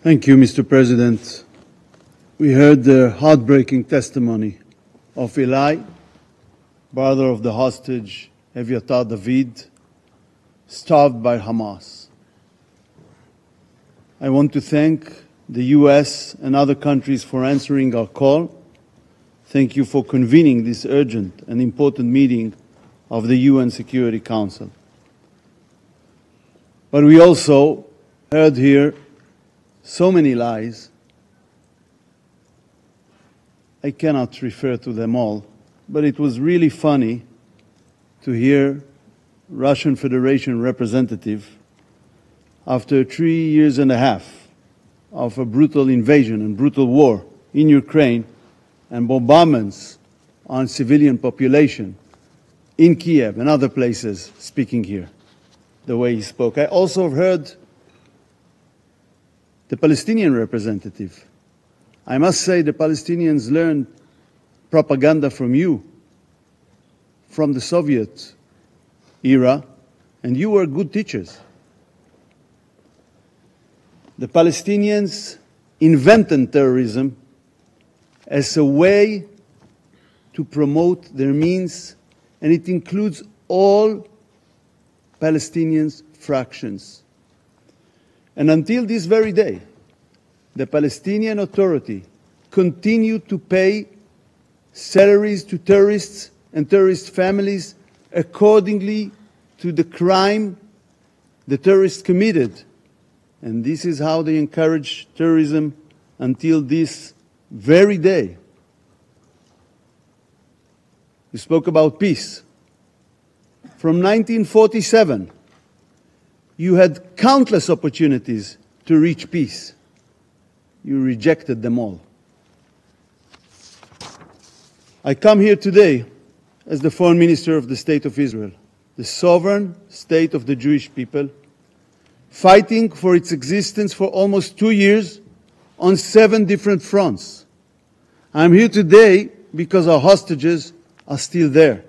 Thank you, Mr. President. We heard the heartbreaking testimony of Eli, brother of the hostage Eviatar David, starved by Hamas. I want to thank the US and other countries for answering our call. Thank you for convening this urgent and important meeting of the UN Security Council. But we also heard here so many lies. I cannot refer to them all, but it was really funny to hear Russian Federation representative after 3 years and a half of a brutal invasion and brutal war in Ukraine and bombardments on civilian population in Kiev and other places speaking here the way he spoke. I also heard the Palestinian representative. I must say the Palestinians learned propaganda from you, from the Soviet era, and you were good teachers. The Palestinians invented terrorism as a way to promote their means, and it includes all Palestinian fractions. And until this very day, the Palestinian Authority continued to pay salaries to terrorists and terrorist families accordingly to the crime the terrorists committed. And this is how they encourage terrorism until this very day. You spoke about peace. From 1947, you had countless opportunities to reach peace. You rejected them all. I come here today as the Foreign Minister of the State of Israel, the sovereign state of the Jewish people, fighting for its existence for almost 2 years on 7 different fronts. I'm here today because our hostages are still there,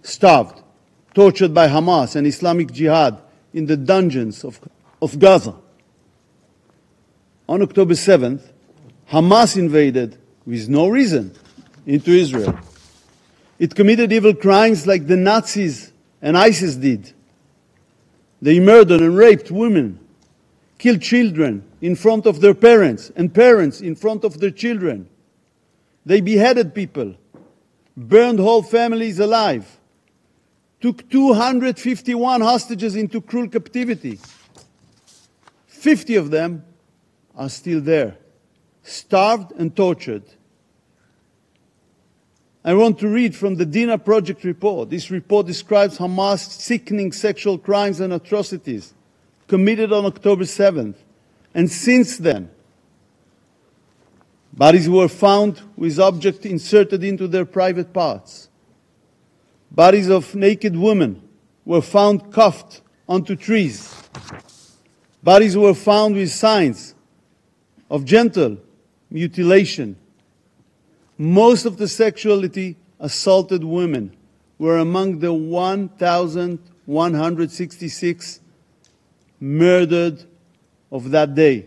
starved, tortured by Hamas and Islamic Jihad in the dungeons of Gaza. On October 7th, Hamas invaded, with no reason, into Israel. It committed evil crimes like the Nazis and ISIS did. They murdered and raped women, killed children in front of their parents, and parents in front of their children. They beheaded people, burned whole families alive, took 251 hostages into cruel captivity. 50 of them are still there, starved and tortured. I want to read from the Dina Project report. This report describes Hamas' sickening sexual crimes and atrocities committed on October 7th. And since then, bodies were found with objects inserted into their private parts. Bodies of naked women were found cuffed onto trees. Bodies were found with signs of genital mutilation. Most of the sexually assaulted women were among the 1,166 murdered of that day.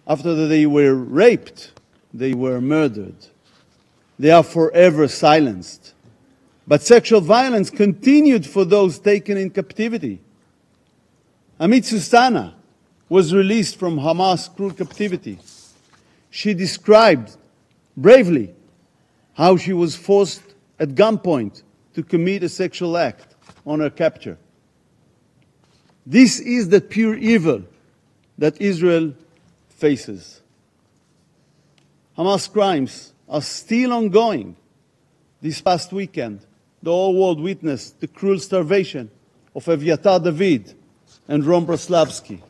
After they were raped, they were murdered. They are forever silenced. But sexual violence continued for those taken in captivity. Amit Susana was released from Hamas' cruel captivity. She described bravely how she was forced at gunpoint to commit a sexual act on her capture. This is the pure evil that Israel faces. Hamas crimes are still ongoing. This past weekend, the whole world witnessed the cruel starvation of Eviatar David and Ron Braslavsky,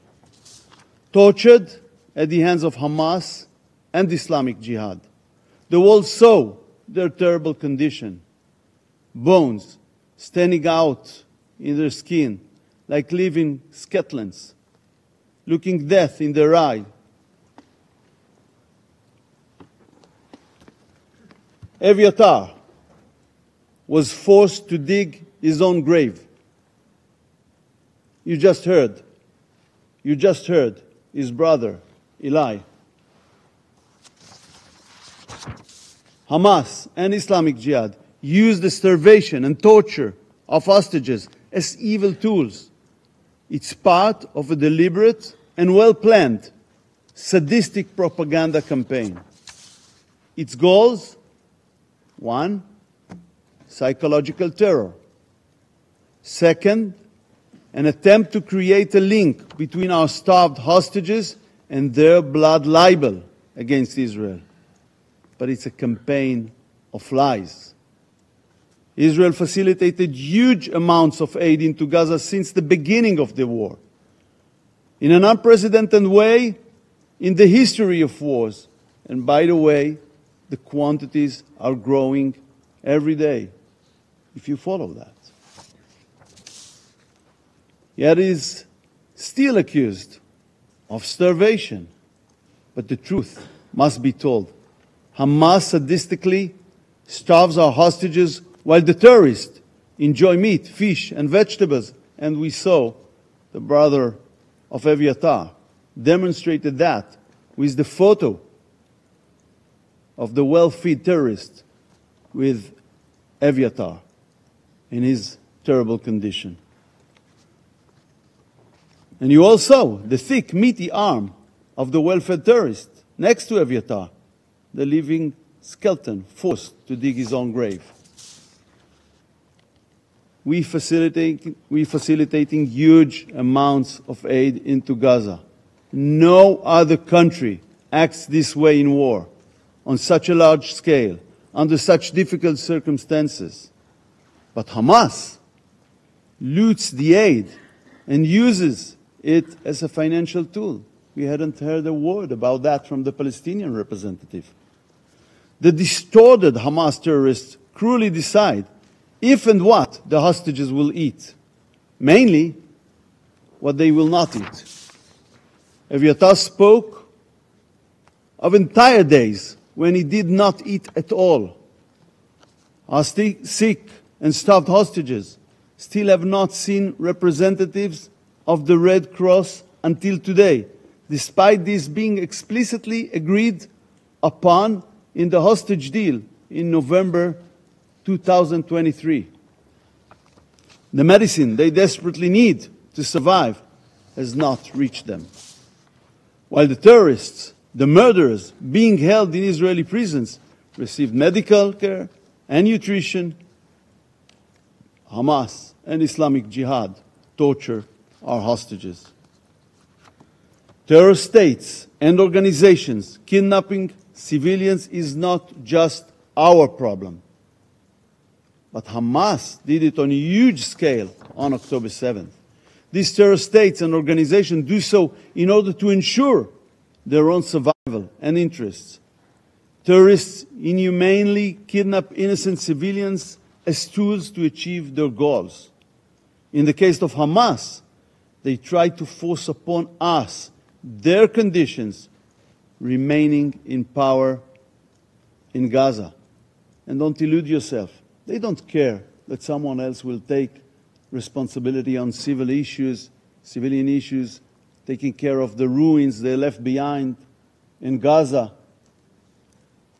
tortured at the hands of Hamas and Islamic Jihad. The world saw their terrible condition, bones standing out in their skin like living skeletons, looking death in their eye. Eviatar was forced to dig his own grave. You just heard his brother, Eli. Hamas and Islamic Jihad use the starvation and torture of hostages as evil tools. It's part of a deliberate and well-planned sadistic propaganda campaign. Its goals: 1, psychological terror. 2nd, an attempt to create a link between our starved hostages and their blood libel against Israel. But it's a campaign of lies. Israel facilitated huge amounts of aid into Gaza since the beginning of the war, in an unprecedented way in the history of wars. And by the way, the quantities are growing every day, if you follow that. Yet is still accused of starvation. But the truth must be told. Hamas sadistically starves our hostages while the terrorists enjoy meat, fish, and vegetables. And we saw the brother of Eviatar demonstrated that with the photo of the well-fed terrorist with Eviatar in his terrible condition. And you all saw the thick, meaty arm of the well-fed terrorist next to Eviatar, the living skeleton forced to dig his own grave. We facilitating huge amounts of aid into Gaza. No other country acts this way in war, on such a large scale, under such difficult circumstances. But Hamas loots the aid and uses it as a financial tool. We hadn't heard a word about that from the Palestinian representative. The distorted Hamas terrorists cruelly decide if and what the hostages will eat, mainly what they will not eat. Eviatar spoke of entire days when he did not eat at all. Our sick and starved hostages still have not seen representatives of the Red Cross until today, despite this being explicitly agreed upon in the hostage deal in November 2023. The medicine they desperately need to survive has not reached them. While the terrorists, the murderers being held in Israeli prisons, receive medical care and nutrition, Hamas and Islamic Jihad torture our hostages. Terror states and organizations kidnapping civilians is not just our problem. But Hamas did it on a huge scale on October 7th. These terror states and organizations do so in order to ensure their own survival and interests. Terrorists inhumanely kidnap innocent civilians as tools to achieve their goals. In the case of Hamas, they try to force upon us their conditions remaining in power in Gaza. And don't illude yourself. They don't care that someone else will take responsibility on civilian issues, taking care of the ruins they left behind in Gaza.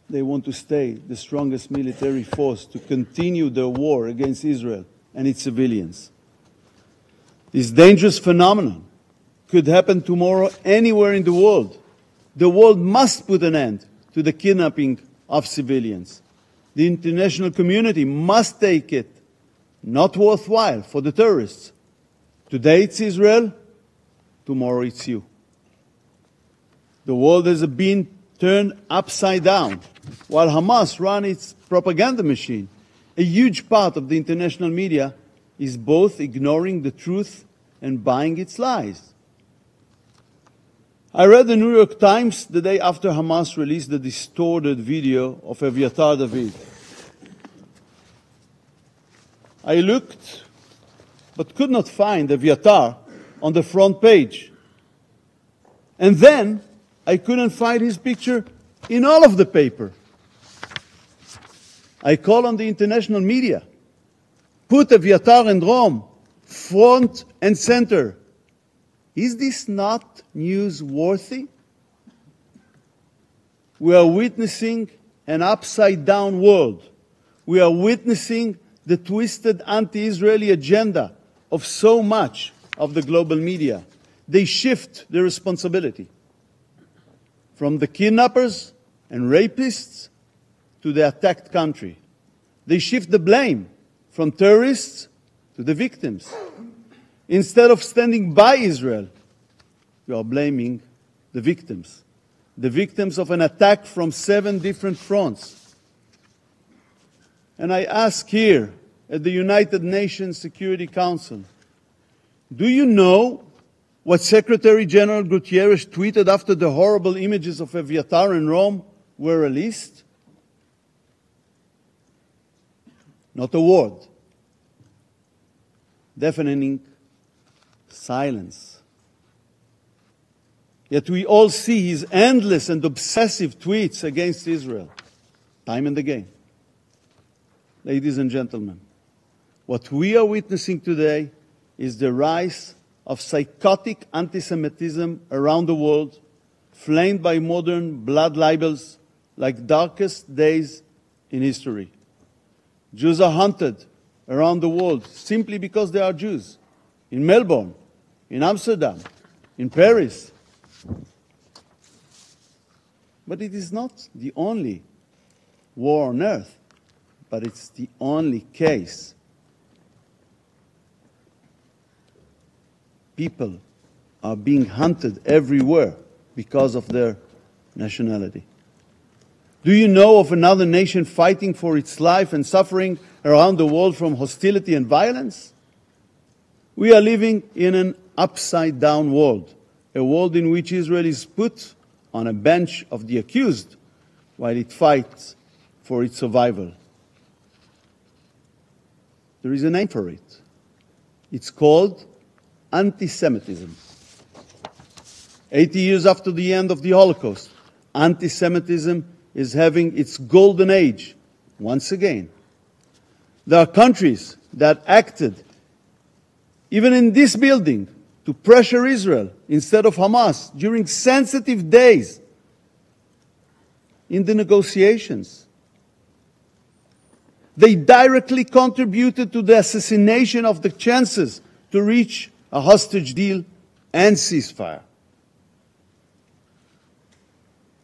They want to stay the strongest military force to continue their war against Israel and its civilians. This dangerous phenomenon could happen tomorrow anywhere in the world. The world must put an end to the kidnapping of civilians. The international community must take it not worthwhile for the terrorists. Today it's Israel, tomorrow it's you. The world has been turned upside down. While Hamas runs its propaganda machine, a huge part of the international media is both ignoring the truth and buying its lies. I read the New York Times the day after Hamas released the distorted video of Eviatar David. I looked, but could not find Eviatar on the front page. And then I couldn't find his picture in all of the paper. I call on the international media. Put Eviatar and Rome front and center Is this not newsworthy? We are witnessing an upside-down world. We are witnessing the twisted anti-Israeli agenda of so much of the global media. They shift the responsibility from the kidnappers and rapists to the attacked country. They shift the blame from terrorists to the victims. Instead of standing by Israel, we are blaming the victims of an attack from 7 different fronts. And I ask here at the United Nations Security Council, do you know what Secretary General Guterres tweeted after the horrible images of Eviatar and Rome were released? Not a word. Deafening silence. Yet we all see his endless and obsessive tweets against Israel, time and again. Ladies and gentlemen, what we are witnessing today is the rise of psychotic anti-Semitism around the world, flamed by modern blood libels like darkest days in history. Jews are hunted around the world simply because they are Jews. In Melbourne, in Amsterdam, in Paris. But it is not the only war on earth, but it's the only case. People are being hunted everywhere because of their nationality. Do you know of another nation fighting for its life and suffering around the world from hostility and violence? We are living in an upside-down world, a world in which Israel is put on a bench of the accused while it fights for its survival. There is a name for it. It's called anti-Semitism. 80 years after the end of the Holocaust, anti-Semitism is having its golden age once again. There are countries that acted, even in this building, to pressure Israel instead of Hamas during sensitive days in the negotiations. They directly contributed to the assassination of the chances to reach a hostage deal and ceasefire.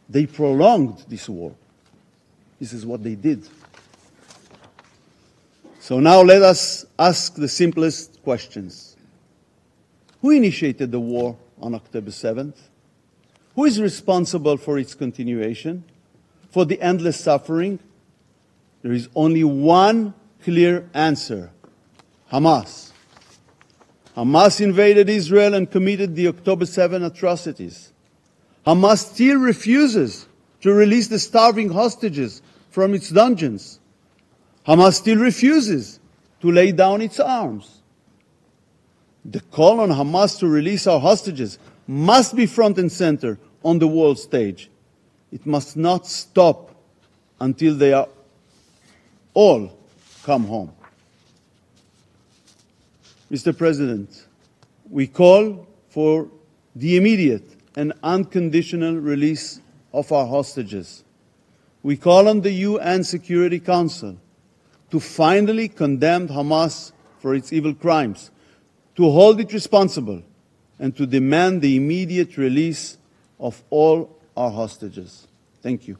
They prolonged this war. This is what they did. So now let us ask the simplest questions. Who initiated the war on October 7th? Who is responsible for its continuation, for the endless suffering? There is only one clear answer: Hamas. Hamas invaded Israel and committed the October 7 atrocities. Hamas still refuses to release the starving hostages from its dungeons. Hamas still refuses to lay down its arms. The call on Hamas to release our hostages must be front and center on the world stage. It must not stop until they are all come home. Mr. President, we call for the immediate and unconditional release of our hostages. We call on the UN Security Council to finally condemn Hamas for its evil crimes, to hold it responsible, and to demand the immediate release of all our hostages. Thank you.